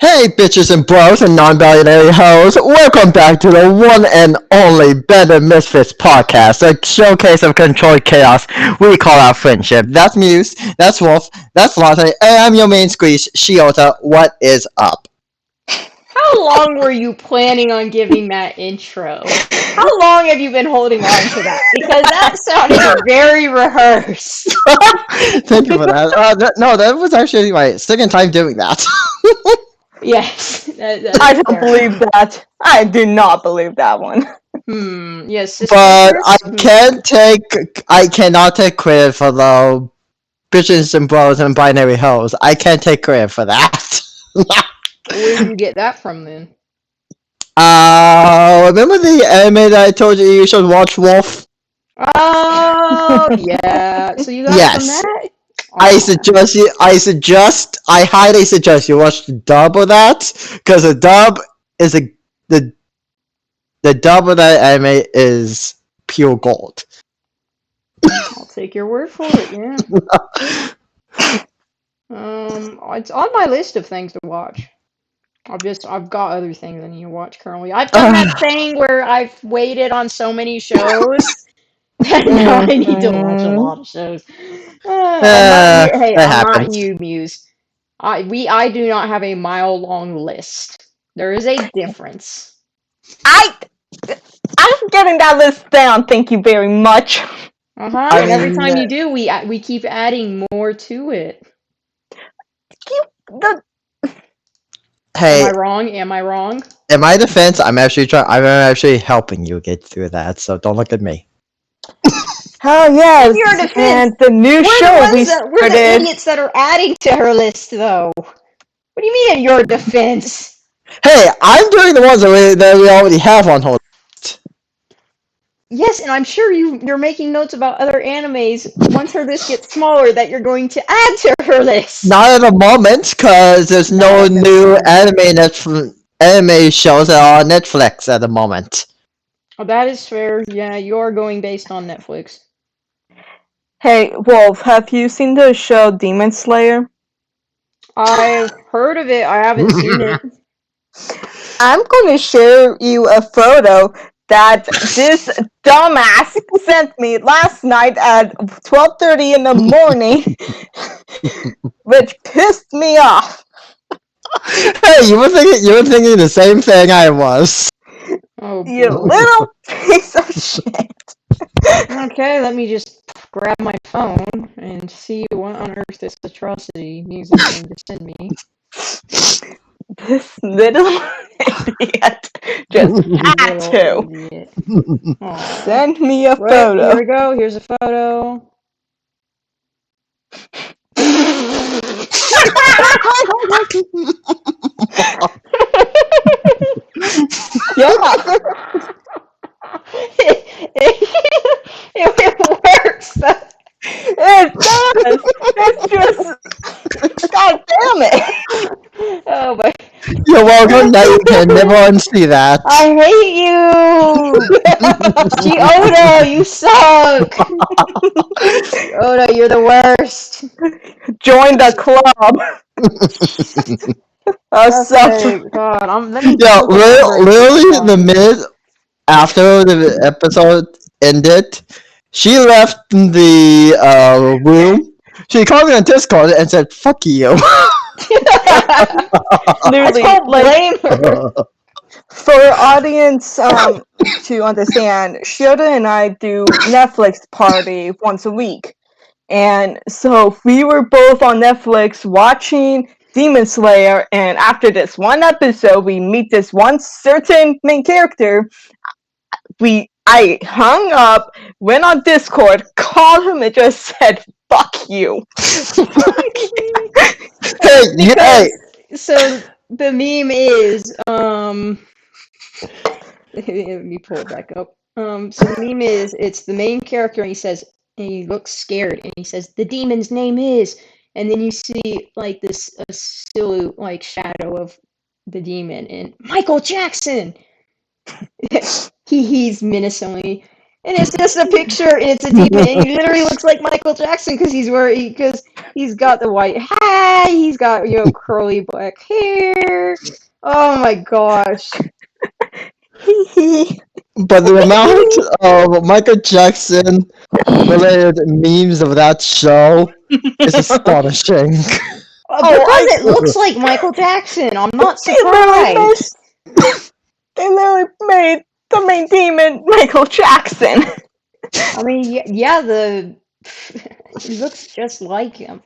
Hey, bitches and bros and non-binary hoes, welcome back to the one and only Band of Misfits Podcast, a showcase of controlled chaos we call our friendship. That's Muse, that's Wolf, that's Latte, and I'm your main squeeze, Shiota. What is up? How long were you planning on giving that intro? How long have you been holding on to that? Because that sounded very rehearsed. Thank you for that. No, that was actually my second time doing that. Yes. I don't believe that. I do not believe that one. Yes. But Sisters? I cannot take credit for the bitches and bros and binary hoes. I can't take credit for that. Where did you get that from then? Remember the anime that I told you should watch, Wolf? Oh, yeah. So you got it from Yes. that? I highly suggest you watch the dub of that, because the dub is the dub of that anime is pure gold. I'll take your word for it, yeah. It's on my list of things to watch. I've got other things I need to watch currently. I've done that thing where I've waited on so many shows that now I need to watch a lot of shows. I'm not happens. you, Muse. I do not have a mile long list. There is a difference. I'm getting that list down. Thank you very much. And every time you do, we keep adding more to it. Hey, am I wrong? Am I wrong? In my defense, I'm actually helping you get through that, so don't look at me. Oh yes, In your defense, and the new show we started. We're the idiots that are adding to her list, though. What do you mean in your defense? Hey, I'm doing the ones that we already have on hold. Yes, and I'm sure you're making notes about other animes once her list gets smaller that you're going to add to her list. Not at the moment, because there's no new anime shows that are on Netflix at the moment. Oh, that is fair. Yeah, you're going based on Netflix. Hey, Wolf, have you seen the show Demon Slayer? I've heard of it. I haven't seen it. I'm going to share you a photo that this dumbass sent me last night at 12:30 in the morning, which pissed me off. Hey, you were thinking the same thing I was. Oh, you little piece of shit. Okay, let me just grab my phone and see what on earth this atrocity music is going to send me. This little idiot just had to send me a photo. Here we go. Here's a photo. Yeah. It works. It does. It's just, god damn it. Oh my. You're welcome. Now you can never unsee that. I hate you. Oda, you suck. Oda, you're the worst. Join the club. God, literally the minute after the episode ended, she left the room. She called me on Discord and said, "Fuck you." Literally, blame her. For audience to understand, Shioda and I do Netflix party once a week. And so we were both on Netflix watching Demon Slayer, and after this one episode, we meet this one certain main character. I hung up, went on Discord, called him, and just said, "Fuck you." Hey. So the meme is let me pull it back up. So the meme is it's the main character and he looks scared and he says the demon's name is, and then you see like this a silhouette like shadow of the demon and Michael Jackson. He's menacingly And it's just a picture, and it's a deep, and he literally looks like Michael Jackson because he's got the white hat, he's got curly black hair. Oh my gosh. But the amount of Michael Jackson related memes of that show is astonishing. Because it looks like Michael Jackson. I'm not surprised. They literally made the main demon Michael Jackson. I mean, yeah, he looks just like him.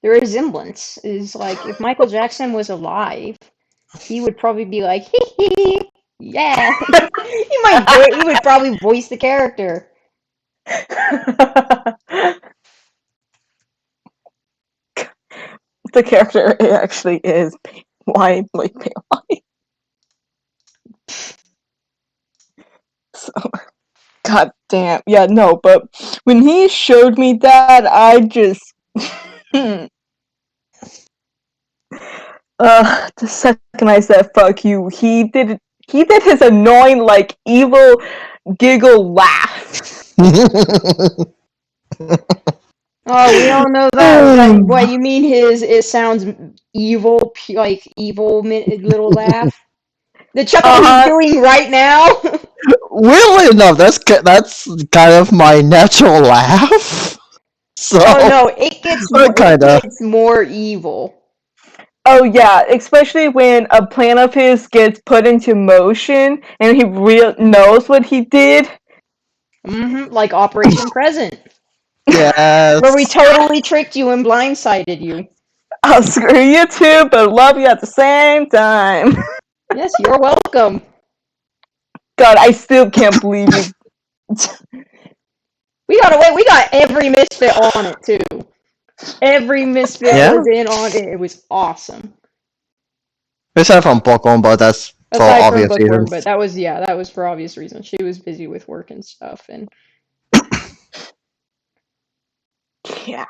The resemblance is like if Michael Jackson was alive, he would probably be like, hee hee, yeah. He would probably voice the character. The character actually is pale white. So, god damn. Yeah, no, but when he showed me that, I just the second I said fuck you, he did his annoying evil giggle laugh. Oh, we all know that. What you mean? It sounds evil, like evil little laugh. The chuckle he's doing right now. Weirdly enough, that's kind of my natural laugh. So. Oh no, it gets more evil. Oh yeah, especially when a plan of his gets put into motion and he knows what he did. Like Operation Present. Yes. Where we totally tricked you and blindsided you. I'll screw you too, but love you at the same time. Yes, you're welcome. God, I still can't believe you. We got every Misfit on it too. Every Misfit was in on it. It was awesome. Aside from Bookworm, but that's for obvious reasons. But that was for obvious reasons. She was busy with work and stuff, and yeah.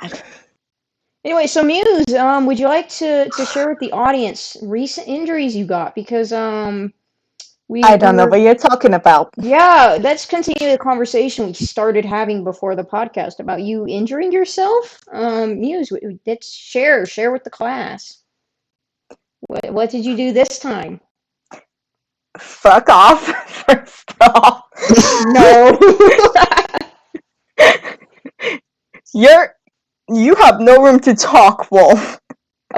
Anyway, so Muse, would you like to share with the audience recent injuries you got? Because I don't know what you're talking about. Yeah, let's continue the conversation we started having before the podcast about you injuring yourself. Muse, let's share with the class. What did you do this time? Fuck off, first off. No. You have no room to talk, Wolf.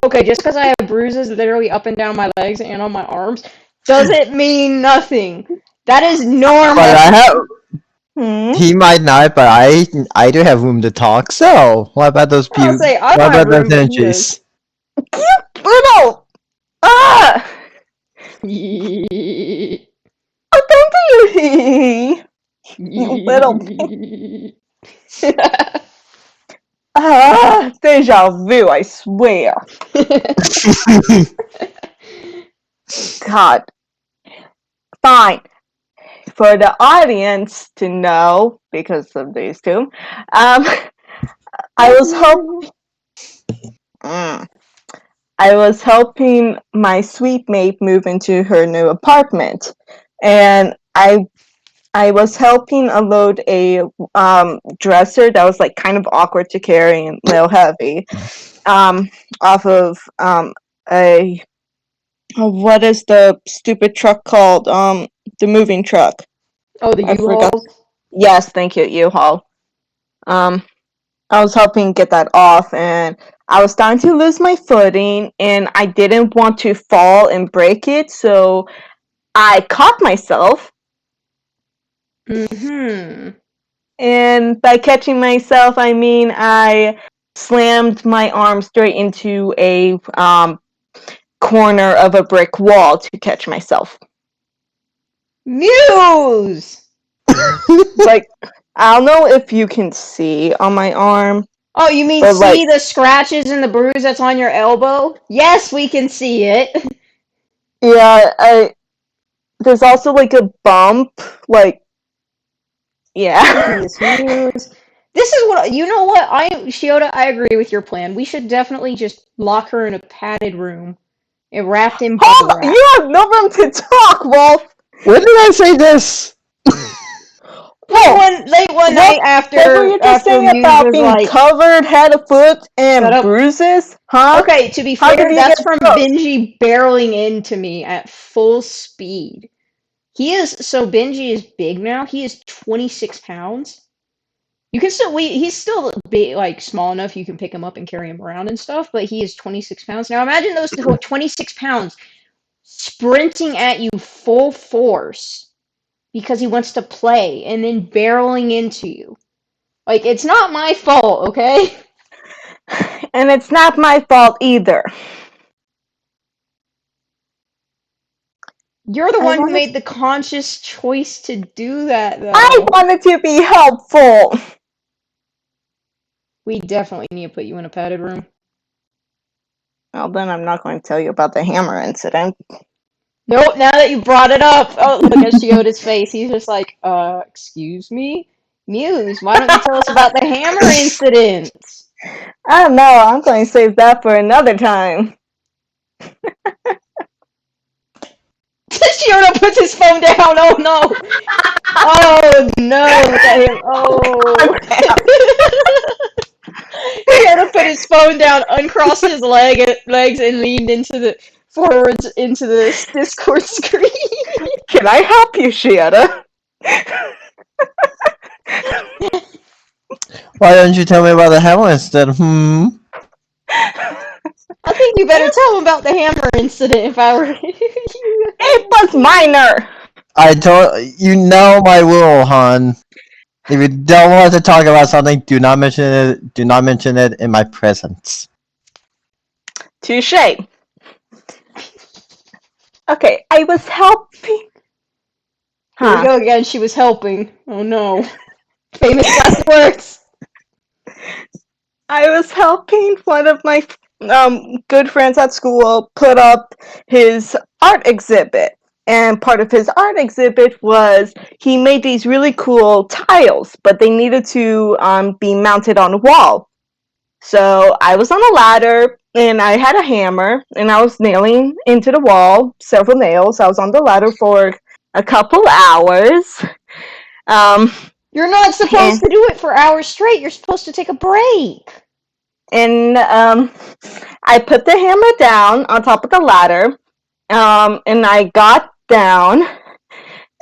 Okay, just because I have bruises literally up and down my legs and on my arms doesn't mean nothing. That is normal. But I have. He might not, but I do have room to talk. So what about those people? What about those injuries? You little. Ah. Oh, don't do you little. Deja vu, I swear. God. Fine. For the audience to know, because of these two, I was helping my sweet mate move into her new apartment, and I was helping unload a dresser that was like kind of awkward to carry and a little heavy, off of what is the stupid truck called? The moving truck. Oh, the U-Haul? Yes, thank you, U-Haul. I was helping get that off, and I was starting to lose my footing, and I didn't want to fall and break it, so I caught myself. And by catching myself, I mean I slammed my arm straight into a corner of a brick wall to catch myself. Muse! Like, I don't know if you can see on my arm. Oh, you mean see the scratches and the bruise that's on your elbow? Yes, we can see it. Yeah, there's also like a bump, like, yeah. This is what, you know what, Shiota, I agree with your plan. We should definitely just lock her in a padded room and wrapped in bubble wrap. You have no room to talk, Wolf! When did I say this? late one night What were you just after saying Muse about was being like, covered head to foot shut and up. bruises? Huh? Okay, to be How did fair, you that's get from those? Benji barreling into me at full speed. Benji is big now. He is 26 pounds. You can still, he's still big, like small enough you can pick him up and carry him around and stuff, but he is 26 pounds. Now imagine those 26 pounds sprinting at you full force because he wants to play and then barreling into you. Like, it's not my fault, okay? And it's not my fault either. You're the I one who wanted made the conscious choice to do that, I though. wanted to be helpful. We definitely need to put you in a padded room. Well, then I'm not going to tell you about the hammer incident. Nope, now that you brought it up. Oh, look at Shioda's face. He's just like, excuse me? Muse, why don't you tell us about the hammer incident? I don't know. I'm going to save that for another time. Shioda puts his phone down. Oh, no. Oh, no. Look at him. Oh. Shioda put his phone down, uncrossed his legs, and leaned forwards into the Discord screen. Can I help you, Shiota? Why don't you tell me about the hammer instead? I think you better tell him about the hammer incident if I were you. It was minor. I told you know my rule, hon. If you don't want to talk about something, do not mention it. Do not mention it in my presence. Touche. Okay, I was helping. Here we go again. She was helping. Oh no. Famous last words. I was helping one of my good friends at school put up his art exhibit. And part of his art exhibit was he made these really cool tiles, but they needed to be mounted on a wall. So I was on a ladder and I had a hammer and I was nailing into the wall several nails. I was on the ladder for a couple hours. You're not supposed to do it for hours straight. You're supposed to take a break. And I put the hammer down on top of the ladder, and I got down,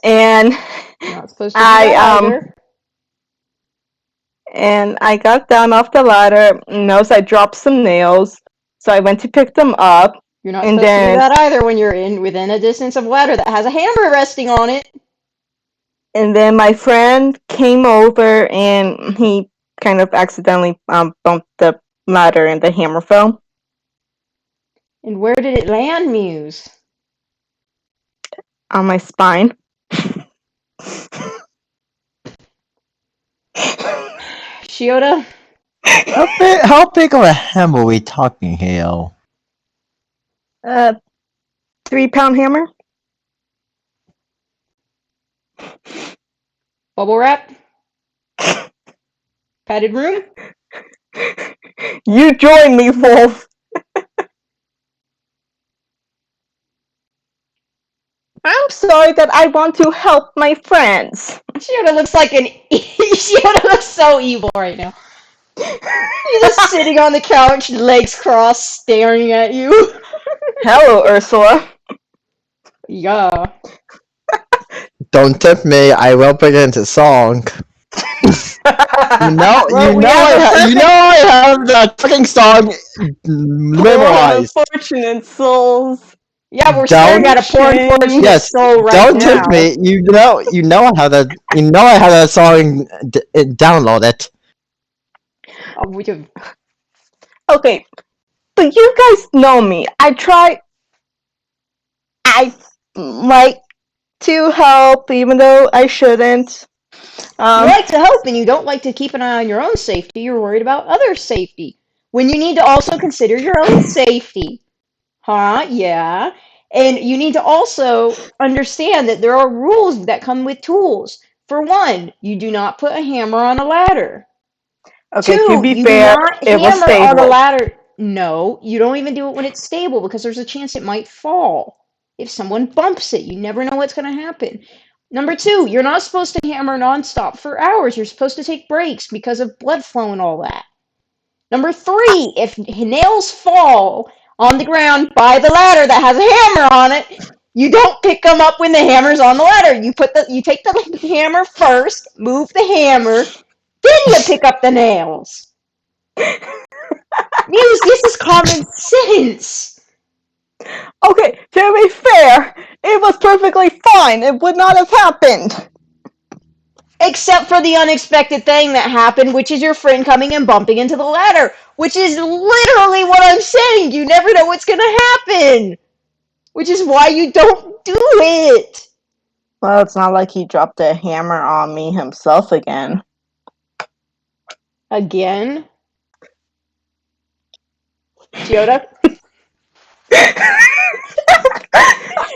and You're not supposed to do that either. And I got down off the ladder, noticed I dropped some nails, so I went to pick them up. You're not supposed to do that either when you're within a distance of a ladder that has a hammer resting on it. And then my friend came over and he kind of accidentally bumped the ladder and the hammer fell. And where did it land, Muse? On my spine. Shiota? How big of a hammer are we talking here? 3-pound hammer. Bubble wrap? Padded room? You join me, Wolf. I'm sorry that I want to help my friends. Shiota looks like Shiota looks so evil right now. He's just sitting on the couch, legs crossed, staring at you. Hello, Ursula. Yeah. Don't tempt me. I will bring it into song. You know I have that fucking song memorized. Unfortunate souls. Yeah, we're staring at a poor unfortunate soul right don't now. tempt me. You know I have that song downloaded. Oh, we could... Okay, but you guys know me. I like to help, even though I shouldn't. You like to help, and you don't like to keep an eye on your own safety. You're worried about others' safety. When you need to also consider your own safety. Huh? Yeah. And you need to also understand that there are rules that come with tools. For one, you do not put a hammer on a ladder. Okay, Two, to be you fair, do not it was hammer stable. on a ladder. No, you don't even do it when it's stable because there's a chance it might fall. If someone bumps it, you never know what's going to happen. Number 2, you're not supposed to hammer nonstop for hours. You're supposed to take breaks because of blood flow and all that. Number 3, if nails fall on the ground by the ladder that has a hammer on it, you don't pick them up when the hammer's on the ladder. You take the hammer first, move the hammer, then you pick up the nails. Muse, this is common sense. Okay, to be fair, it was perfectly fine. It would not have happened. Except for the unexpected thing that happened, which is your friend coming and bumping into the ladder. Which is literally what I'm saying. You never know what's going to happen. Which is why you don't do it. Well, it's not like he dropped a hammer on me himself again. Again? Shioda?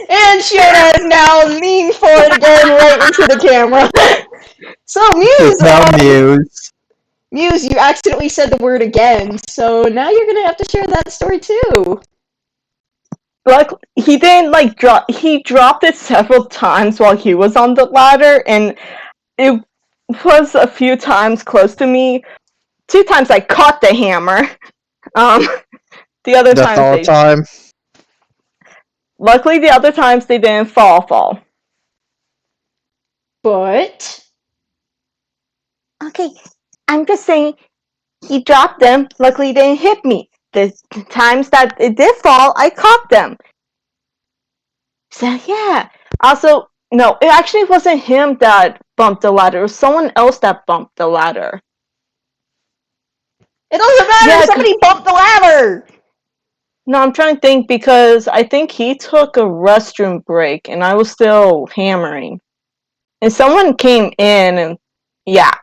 And Shioda is now leaning forward again right into the camera. So, Muse! Muse, you accidentally said the word again, so now you're gonna have to share that story too. Like, he didn't, he dropped it several times while he was on the ladder, and it was a few times close to me. 2 times I caught the hammer. The other time. Luckily, the other times they didn't fall. But... Okay, I'm just saying, he dropped them. Luckily, they didn't hit me. The times that it did fall, I caught them. So, yeah. Also, no, it actually wasn't him that bumped the ladder. It was someone else that bumped the ladder. It doesn't matter! Yeah, somebody bumped the ladder! No, I'm trying to think because I think he took a restroom break and I was still hammering. And someone came in and, yeah.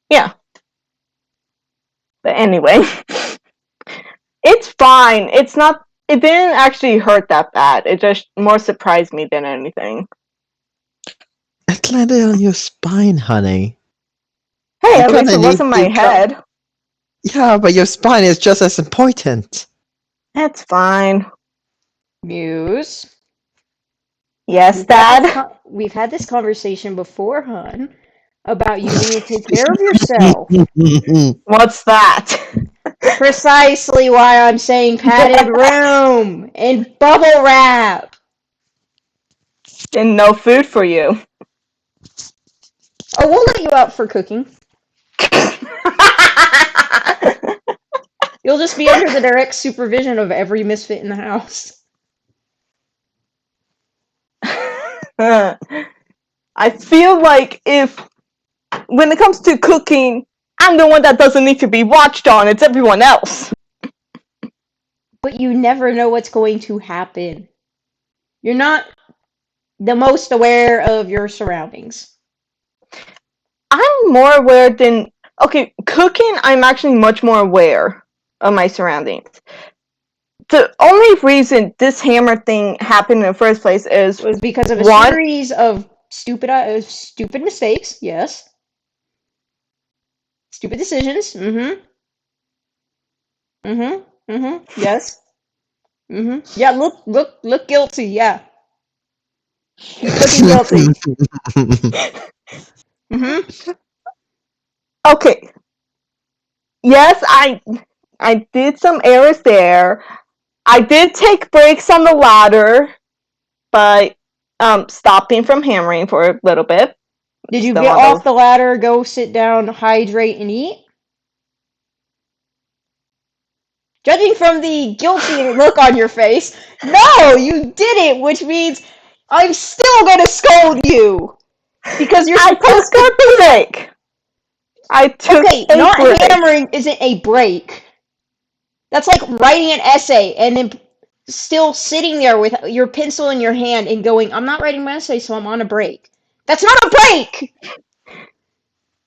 Yeah. But anyway, it's fine. It didn't actually hurt that bad. It just more surprised me than anything. It landed on your spine, honey. Hey, at least it wasn't my head. Yeah, but your spine is just as important. That's fine. Muse? Yes, Dad? We've had this conversation before, hon, about you need to take care of yourself. What's that? Precisely why I'm saying padded room and bubble wrap. And no food for you. Oh, we'll let you out for cooking. You'll just be under the direct supervision of every misfit in the house. I feel like when it comes to cooking, I'm the one that doesn't need to be watched on. It's everyone else. But you never know what's going to happen. You're not the most aware of your surroundings. I'm more aware than... Okay, cooking, I'm actually much more aware of my surroundings. The only reason this hammer thing happened in the first place was because of a series of stupid mistakes, yes. Stupid decisions, yes. Yeah, look guilty, yeah. Looking guilty. Okay. Yes, I did some errors there. I did take breaks on the ladder by stopping from hammering for a little bit. Did you get off the ladder, go sit down, hydrate, and eat? Judging from the guilty look on your face, no, you didn't, which means I'm still gonna scold you! Because you're supposed to break! I took a break. Not hammering isn't a break. That's like writing an essay and then still sitting there with your pencil in your hand and going, I'm not writing my essay, so I'm on a break. That's not a break!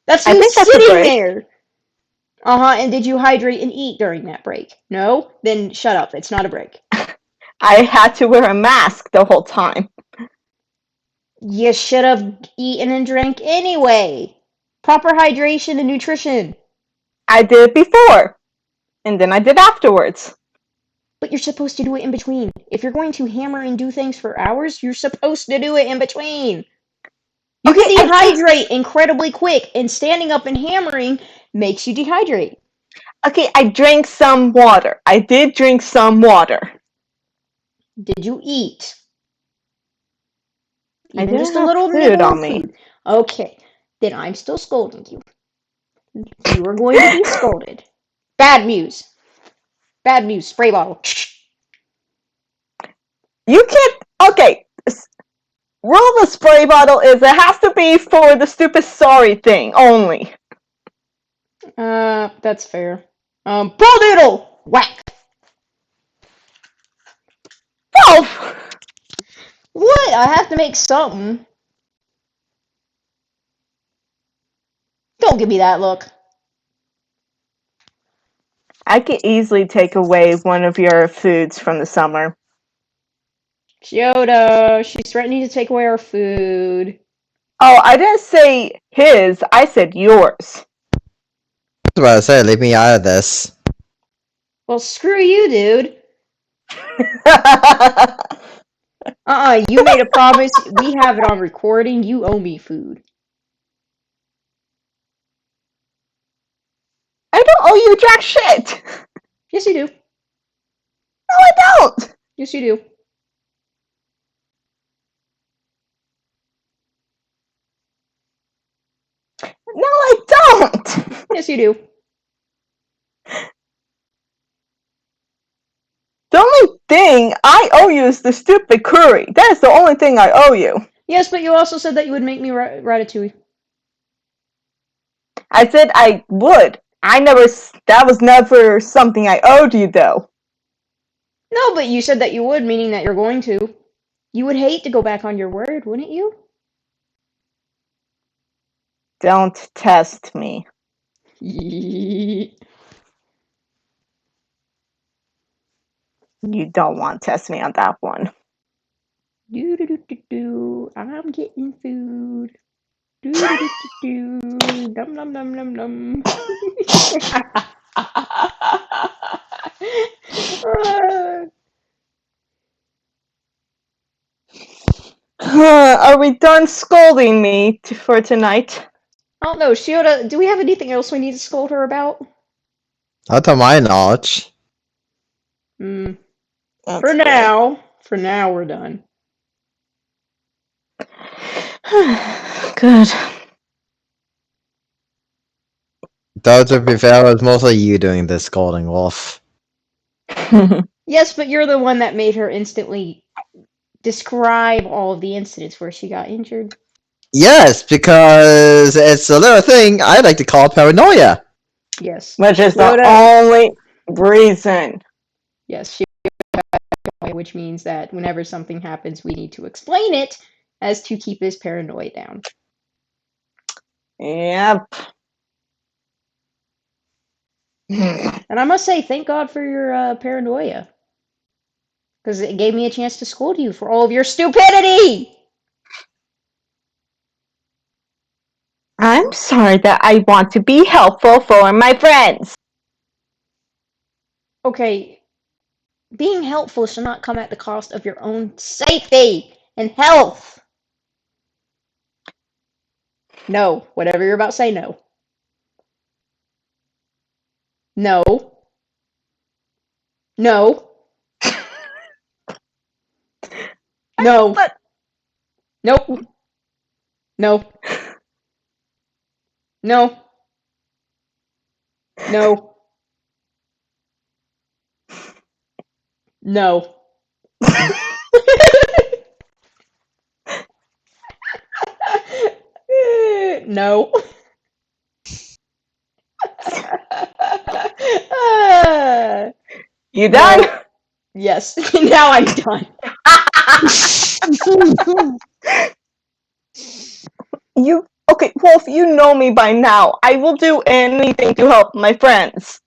That's you sitting there. And did you hydrate and eat during that break? No? Then shut up. It's not a break. I had to wear a mask the whole time. You should have eaten and drank anyway. Proper hydration and nutrition. I did it before. And then I did afterwards. But you're supposed to do it in between. If you're going to hammer and do things for hours, you're supposed to do it in between. You Okay, dehydrate incredibly quick, and standing up and hammering makes you dehydrate. Okay, I drank some water. I did drink some water. Did you eat? I Even didn't just a have little food nibble on of me. food. Okay, then I'm still scolding you. You are going to be scolded. Bad Muse. Bad Muse. Spray bottle. You can't. Okay. Rule of the spray bottle is it has to be for the stupid sorry thing only. That's fair. Ball noodle! Whack! Oh! What? I have to make something. Don't give me that look. I can easily take away one of your foods from the summer. Kyoto, she's threatening to take away our food. Oh, I didn't say his, I said yours. I was about to say, leave me out of this. Well, screw you, dude. You made a promise. We have it on recording. You owe me food. I don't owe you jack shit. Yes, you do. No, I don't. Yes, you do. No, I don't. Yes, you do. The only thing I owe you is the stupid curry. That is the only thing I owe you. Yes, but you also said that you would make me ratatouille. I said I would. That was never something I owed you, though. No, but you said that you would, meaning that you're going to. You would hate to go back on your word, wouldn't you? Don't test me. You don't want to test me on that one. I'm getting food. Num num num num num. Are we done scolding me for tonight? I don't know, Shiota, do we have anything else we need to scold her about? Not to my knowledge. For That's now, we're done. Good. Though to be fair, it was mostly you doing this scolding, Wolf. Yes, but you're the one that made her instantly describe all of the incidents where she got injured. Yes, because it's a little thing I like to call paranoia. Yes. Which is the Shiota, only reason. yes, which means that whenever something happens, we need to explain it as to keep his paranoia down. Yep. And I must say, thank God for your paranoia. Because it gave me a chance to scold you for all of your stupidity! I'm sorry that I want to be helpful for my friends. Okay, being helpful should not come at the cost of your own safety and health. No, whatever you're about to say, no. No. No. No. But Nope. No. No. No. No. No. you done? No. Yes. Now I'm done. Okay, Wolf, you know me by now. I will do anything to help my friends.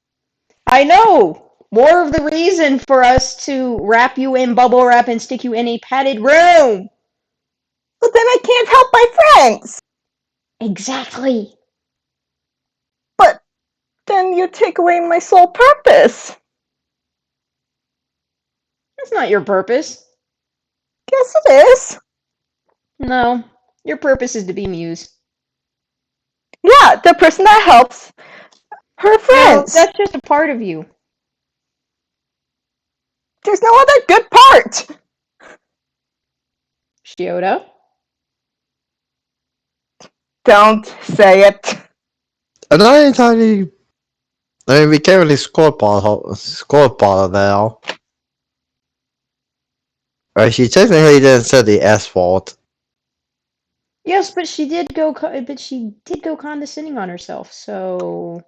I know. More of the reason for us to wrap you in bubble wrap and stick you in a padded room. But then I can't help my friends. Exactly. But then you take away my sole purpose. not your purpose. Yes, it is. No, your purpose is to be Muse. Yeah, the person that helps her No, friends. that's just a part of you. There's no other good part. Shioda? Don't say it. I'm not entirely. I mean, we can't really score bottle now. Right, she technically didn't say the S fault. Yes, but she did go. But she did go condescending on herself. So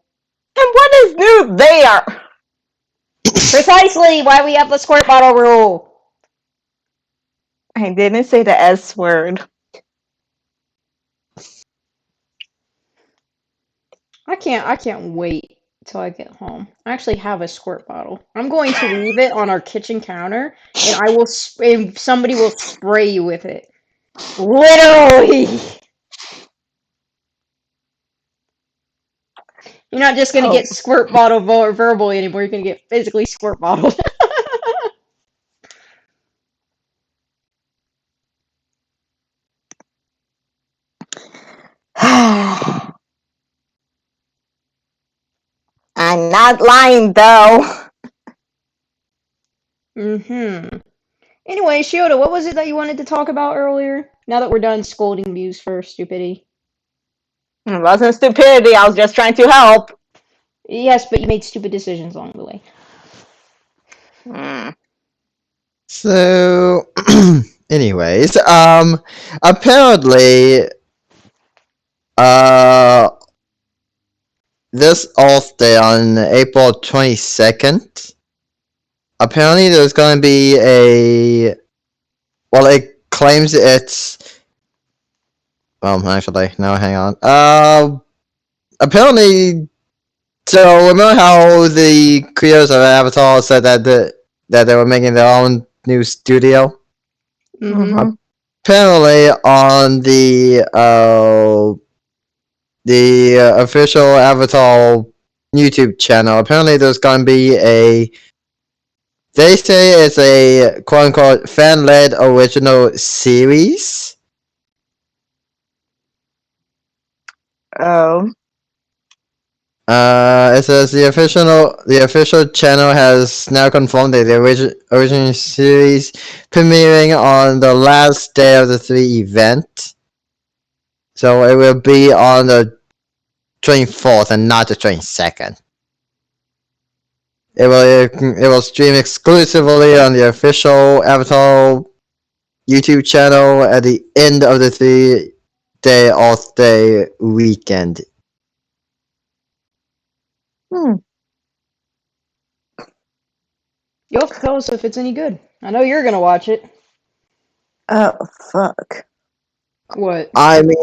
And what is new there? precisely why we have the squirt bottle rule. I didn't say the S word. I can't wait till I get home. I actually have a squirt bottle. I'm going to leave it on our kitchen counter, and and somebody will spray you with it. Literally. You're not just gonna Oh. get squirt bottle verbally anymore. You're gonna get physically squirt bottled. I'm not lying though. Mm-hmm. Anyway, Shioda, what was it that you wanted to talk about earlier? Now that we're done scolding Muse for stupidity. It wasn't stupidity, I was just trying to help. Yes, but you made stupid decisions along the way. So, anyways, apparently, uh, this off day on April 22nd, apparently there's going to be well, it claims it's, actually, no, hang on. Apparently, so remember how the creators of Avatar said that they were making their own new studio? Mm-hmm. Apparently, on the official Avatar YouTube channel, apparently there's going to be they say it's a quote-unquote fan-led original series. Oh. It says the official channel has now confirmed that the original series premiering on the last day of the 3 event. So it will be on the 24th and not the 22nd. It will stream exclusively on the official Avatar YouTube channel at the end of the 3-day off day weekend. You'll have to tell us if it's any good. I know you're gonna watch it. Oh, fuck. What? I mean,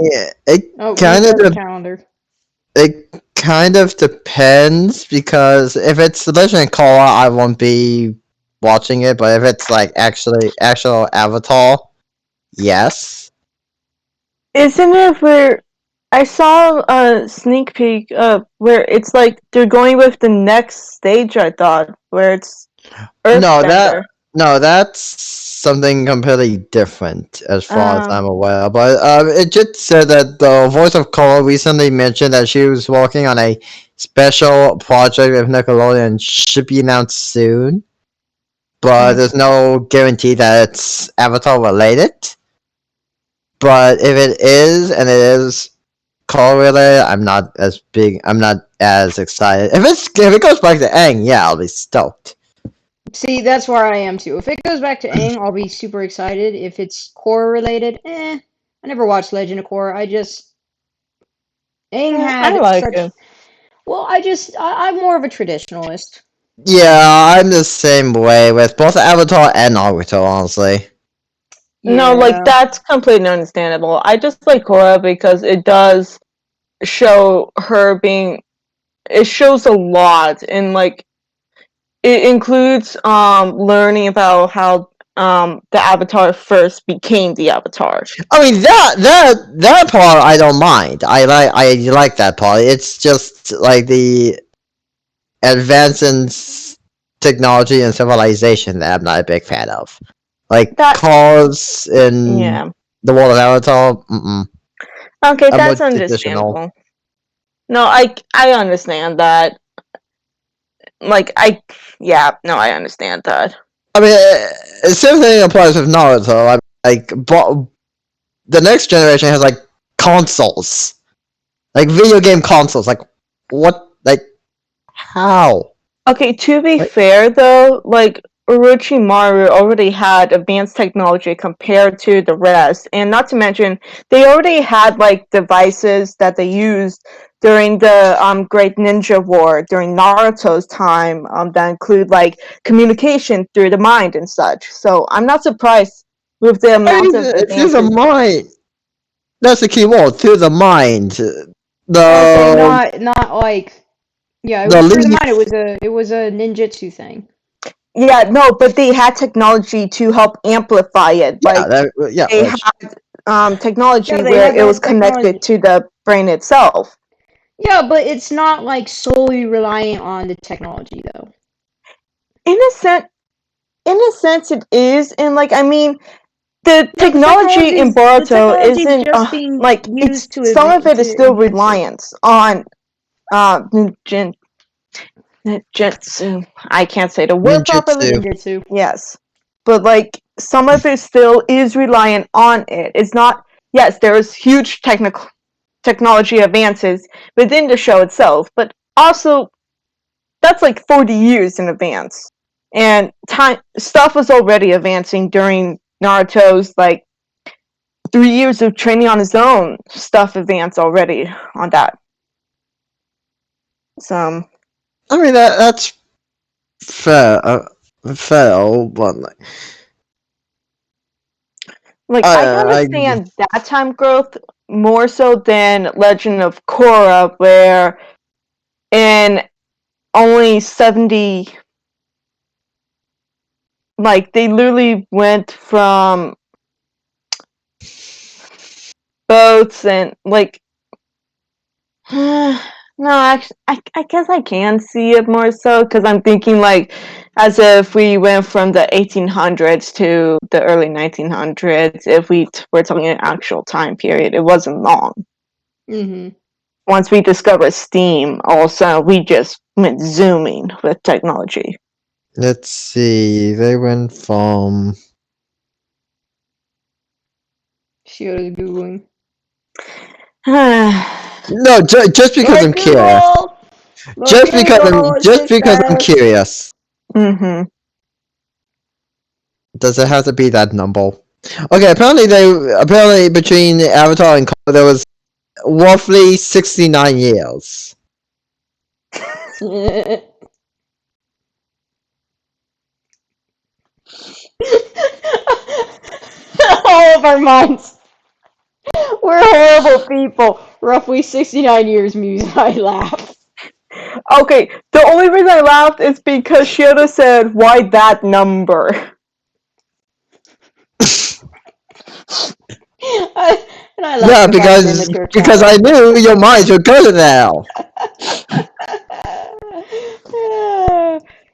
it Oh, kind restart the of calendar. it kind of depends, because if it's Legend of Korra, I won't be watching it. But if it's like actual Avatar, yes. Isn't it where I saw a sneak peek where it's like they're going with the next stage, I thought, where it's Earthbender. No, that's something completely different as far as I'm aware. But it just said that the voice of Korra recently mentioned that she was working on a special project with Nickelodeon, should be announced soon. But there's no guarantee that it's Avatar related. But if it is, and it is Korra related, I'm not as excited. If it goes back to Aang, yeah, I'll be stoked. See, that's where I am too. If it goes back to Aang, I'll be super excited. If it's Korra related, I never watched Legend of Korra. Aang I had like such. it. Well, I'm more of a traditionalist. Yeah, I'm the same way with both Avatar and Naruto, honestly. No, like that's completely understandable. I just like Korra because it does show her being. It shows a lot, and like it includes learning about how the Avatar first became the Avatar. I mean that part I don't mind. I like that part. It's just like the advance in technology and civilization that I'm not a big fan of. Like That cars in yeah. the world of Avatar. Mm-mm. Okay, I'm more that's traditional. understandable. No, I understand that. Like I understand that. I mean, same thing applies with Naruto. I mean, but the next generation has like consoles, like video game consoles. Like what? Like how? Okay, to be Like, fair though, like Orochimaru already had advanced technology compared to the rest, and not to mention they already had like devices that they used during the Great Ninja War during Naruto's time that include like communication through the mind and such. So I'm not surprised with the I amount mean, of through the advances. mind. That's the key word. Through the mind. Okay, The not like yeah, it the was through the leaf. mind. It was a ninjutsu thing. Yeah, no, but they had technology to help amplify it. Yeah, Like that, yeah. they Which had Yeah, technology they where had it was that technology. connected to the brain itself. Yeah, but it's not like solely reliant on the technology though. In a sense, it is, and like I mean, the No, technology in the Boruto technology is isn't just being like it's used to some of it is to still enhance it. reliance on ninjutsu. I can't say the word properly. ninjutsu. Ninjutsu. Yes, but like some of it still is reliant on it. It's not. Yes, there is huge technology advances within the show itself, but also that's like 40 years in advance. And time stuff was already advancing during Naruto's like 3 years of training on his own. Stuff advanced already on that. So I mean that's fair. Fair, but like I can I understand that time growth more so than Legend of Korra, where in only 70, like they literally went from boats and like no, actually, I guess I can see it more so because I'm thinking like as if we went from the 1800s to the early 1900s. If we were talking an actual time period, it wasn't long. Mhm. Once we discovered steam, also we just went zooming with technology. let's see. They went from Shioda's googling. no, just because Lord I'm curious. Google. Lord Google, what's Just this because I'm best? curious. Mm-hmm. Does it have to be that number? Okay, apparently between Avatar and Korra there was roughly 69 years. All of our minds. We're horrible people. Roughly 69 years, Muse. I laugh. Okay, the only reason I laughed is because Shioda said, "Why that number?" And I laughed Yeah, because I'm an immature because I child. knew your minds would go to now.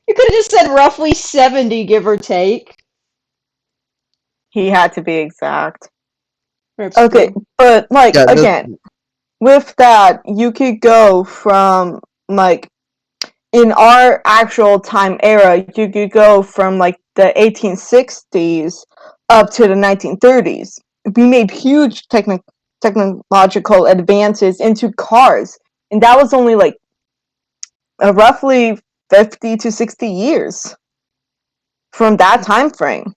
You could have just said roughly 70, give or take. He had to be exact. That's Okay, true. but like Yeah, again, with that, you could go from like in our actual time era, you could go from like the 1860s up to the 1930s. We made huge technological advances into cars, and that was only like roughly 50 to 60 years from that time frame.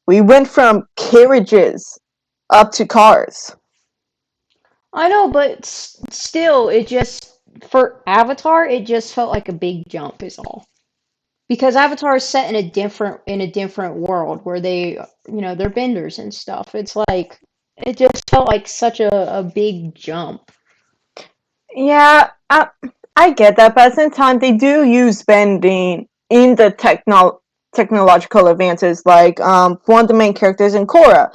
We went from carriages up to cars. I know, but still, it just for Avatar, it just felt like a big jump, is all. Because Avatar is set in a different world where they're benders and stuff. It's like it just felt like such a big jump. Yeah, I get that, but at the same time, they do use bending in the technological advances. Like one of the main characters in Korra,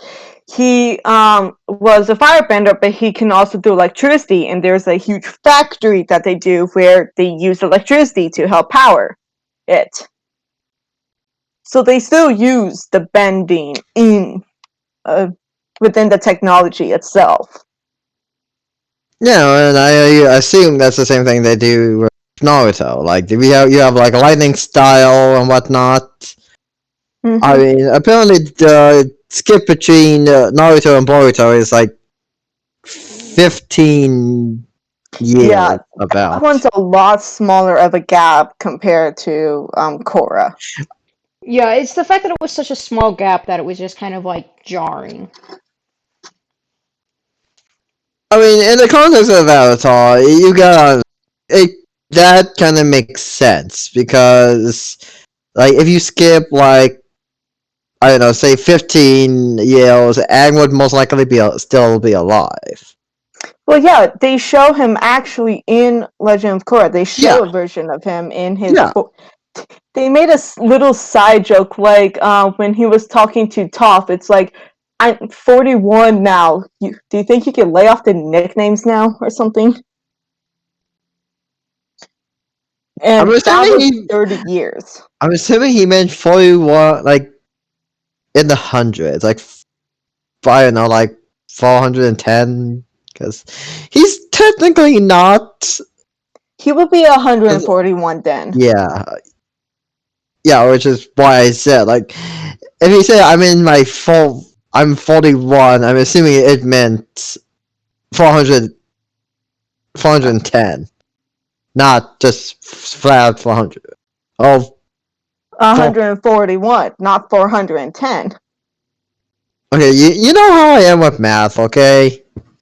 he was a firebender, but he can also do electricity. And there's a huge factory that they do where they use electricity to help power it. So they still use the bending in within the technology itself. Yeah, and I assume that's the same thing they do with Naruto. Like you have like a lightning style and whatnot. I mean, apparently the skip between Naruto and Boruto is like 15 years Yeah, that about. one's a lot smaller of a gap compared to Korra. Yeah, it's the fact that it was such a small gap that it was just kind of like jarring. I mean, in the context of Avatar, you got that kind of makes sense because, like, if you skip like I don't know, say 15 years, Aang would most likely still be alive. Well, yeah, they show him actually in Legend of Korra. They show Yeah. a version of him in his. Yeah. They made a little side joke, like when he was talking to Toph. It's like, I'm 41 now. Do you think you can lay off the nicknames now or something? And that was 30 years. I'm assuming he meant 41, like in the hundreds, like I don't know, like 410, because he's technically not. He would be 141 then. Yeah, which is why I said, like, if he said I'm 41, I'm assuming it meant 410, not just flat 400. Oh, 141, not 410. Okay, you know how I am with math, okay?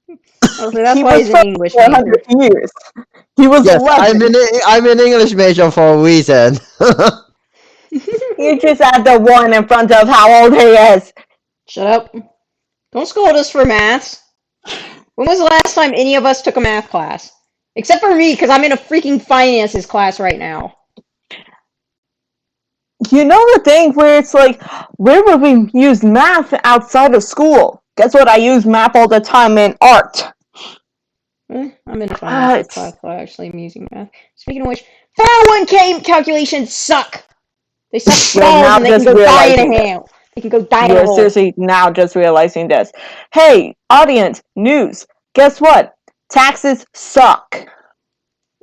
Oh, so that's why he's an English major. Years. He was 11. I'm an English major for a reason. You just add the 1 in front of how old he is. Shut up. Don't scold us for maths. When was the last time any of us took a math class? Except for me, because I'm in a freaking finances class right now. You know the thing where it's like, where would we use math outside of school? Guess what? I use math all the time in art. I'm in a finance class, so I actually am using math. Speaking of which, 401k calculations suck. They suck balls, and they can go die in a hell. They can go die in a hole. Seriously, now just realizing this. Hey, audience, news. Guess what? Taxes suck.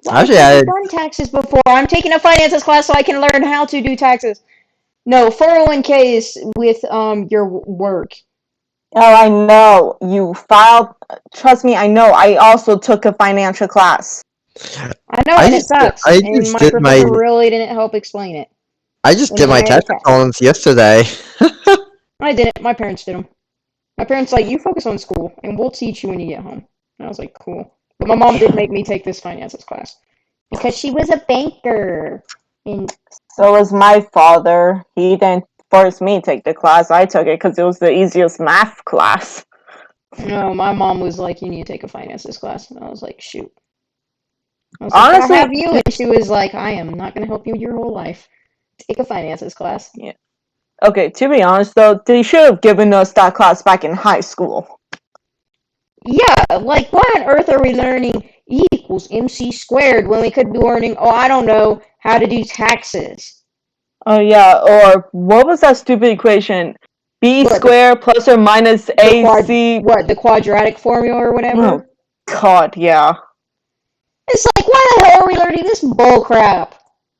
Well, I've done taxes before. I'm taking a finances class so I can learn how to do taxes. No, 401k is with your work. Oh, I know. You filed. Trust me, I know. I also took a financial class. I know, and it sucks. And my professor really didn't help explain it. I just did my tax returns yesterday. I didn't. My parents did them. My parents like, you focus on school, and we'll teach you when you get home. And I was like, cool. But my mom did make me take this finances class because she was a banker. And so was my father. He didn't force me to take the class. I took it because it was the easiest math class. No, my mom was like, you need to take a finances class. And I was like, shoot. I was like, honestly, I have you. And she was like, I am not going to help you your whole life. Take a finances class. Yeah. Okay, to be honest though, they should have given us that class back in high school. Yeah, like, why on earth are we learning E equals MC squared when we could be learning, I don't know, how to do taxes? Oh, yeah, or what was that stupid equation? B squared plus or minus AC... the quadratic formula or whatever? Oh, God, yeah. It's like, why the hell are we learning this bullcrap?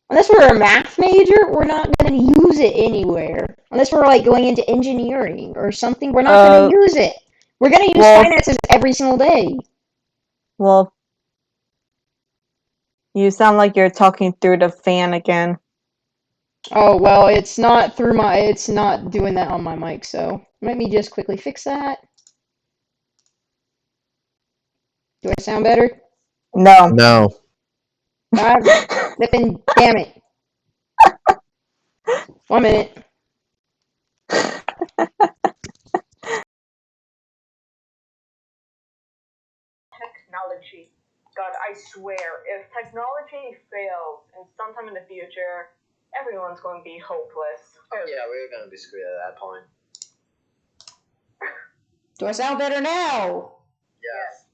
Unless we're a math major, we're not going to use it anywhere. Unless we're, like, going into engineering or something, we're not going to use it. We're going to use finances every single day. Well, you sound like you're talking through the fan again. Oh, well, it's not doing that on my mic, so let me just quickly fix that. Do I sound better? No. No. God flipping damn it. 1 minute. Technology. God, I swear, if technology fails and sometime in the future, everyone's going to be hopeless. Oh yeah, we're going to be screwed at that point. Do I sound better now? Yes.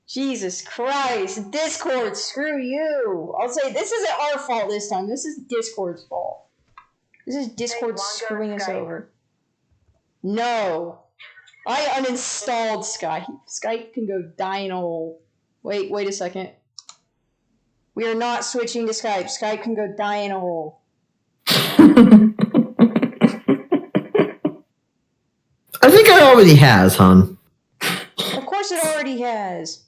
Jesus Christ. Discord, screw you. I'll say this isn't our fault this time. This is Discord's fault. This is Discord screwing us over. No. I uninstalled Skype. Skype can go die in a hole. Wait a second. We are not switching to Skype. Skype can go die in a hole. I think it already has, hon. Of course it already has.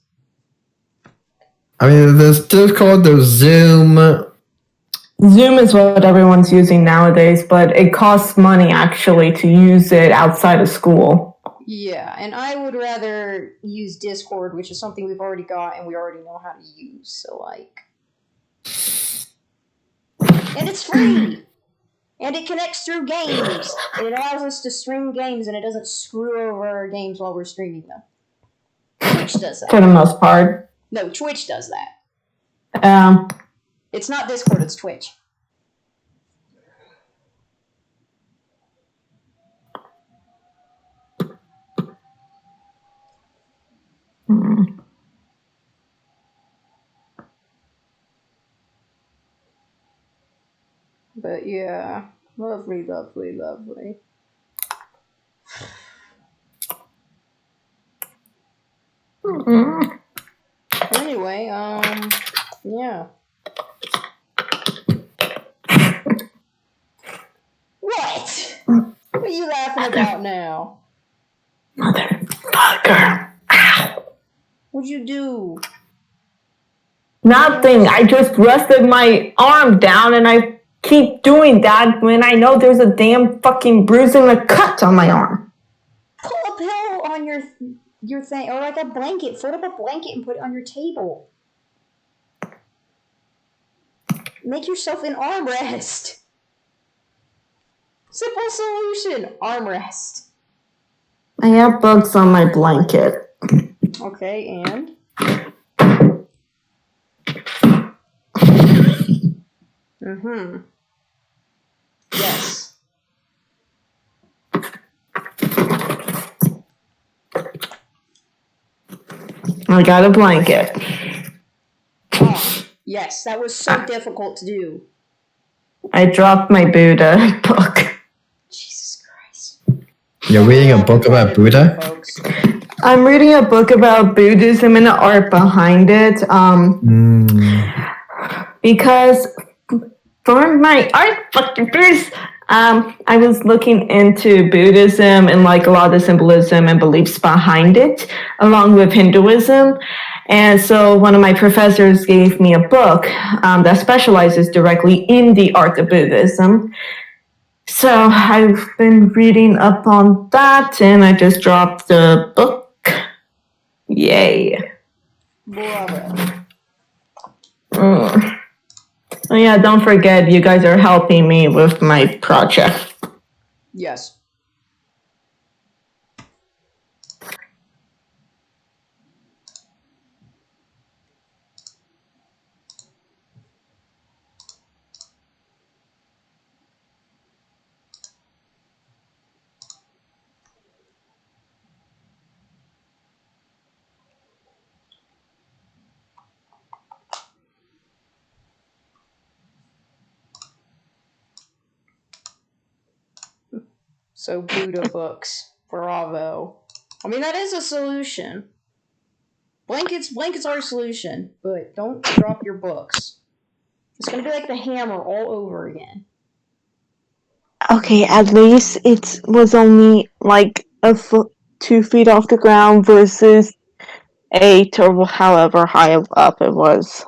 I mean, there's Discord, there's Zoom. Zoom is what everyone's using nowadays, but it costs money actually to use it outside of school. Yeah, and I would rather use Discord, which is something we've already got and we already know how to use, so like... And it's free! And it connects through games! And it allows us to stream games and it doesn't screw over our games while we're streaming them. Twitch does that. For the most part. No, Twitch does that. It's not Discord, it's Twitch. But yeah, lovely. Anyway, yeah. What? What are you laughing about now? Motherfucker. Ow. What'd you do? Nothing. I just rested my arm down and I keep doing that when I know there's a damn fucking bruise and a cut on my arm. Pull a pillow on your thing, or like a blanket. Fold up a blanket and put it on your table. Make yourself an armrest. Simple solution. Armrest. I have bugs on my blanket. Okay, and? Yes. I got a blanket. Oh, yes, that was so difficult to do. I dropped my Buddha book. Jesus Christ. You're reading a book about Buddha? Folks. I'm reading a book about Buddhism and the art behind it. Because for my art fucking piece, I was looking into Buddhism and like a lot of the symbolism and beliefs behind it, along with Hinduism. And so one of my professors gave me a book that specializes directly in the art of Buddhism. So I've been reading up on that, and I just dropped the book. Yay. Bravo. Oh yeah, don't forget, you guys are helping me with my project. Yes. So Buddha books. Bravo. I mean, that is a solution. Blankets are a solution, but don't drop your books. It's gonna be like the Hammer all over again. Okay, at least it was only like 2 feet off the ground versus 8 or however high up it was.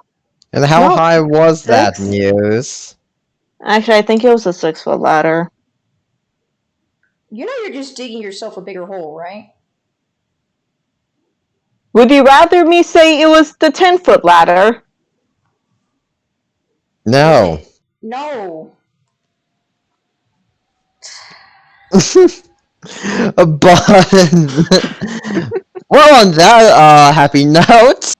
And how No, high was that, 6? Muse? Actually, I think it was a 6-foot ladder. You know you're just digging yourself a bigger hole, right? Would you rather me say it was the 10-foot ladder? No. No. But well, on that happy note,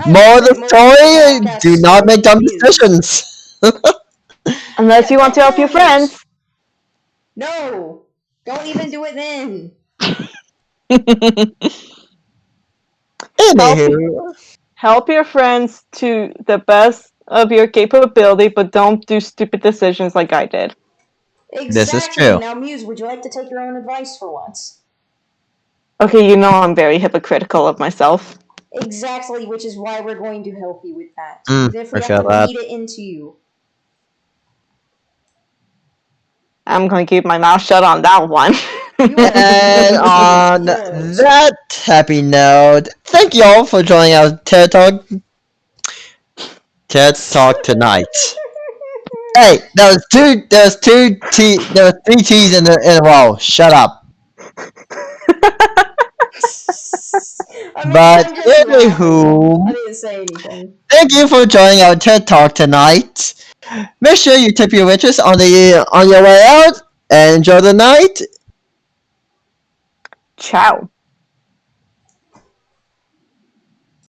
more of the story: do not make dumb decisions. Unless you want to help your friends. No. Don't even do it then. Anywho, Help your friends to the best of your capability, but don't do stupid decisions like I did. This is Exactly. true. Now, Muse, would you like to take your own advice for once? Okay, you know I'm very hypocritical of myself. Exactly, which is why we're going to help you with that. Mm, Even if I we have feel to that. read it into you. I'm going to keep my mouth shut on that one. You are And on good. that happy note, thank you all for joining our TED Talk tonight. Hey, there was three T's in a row. Shut up. I mean, But I'm just laughing. anywho, I didn't say anything. thank you for joining our TED Talk tonight. Make sure you tip your waitress on your way out and enjoy the night. Ciao.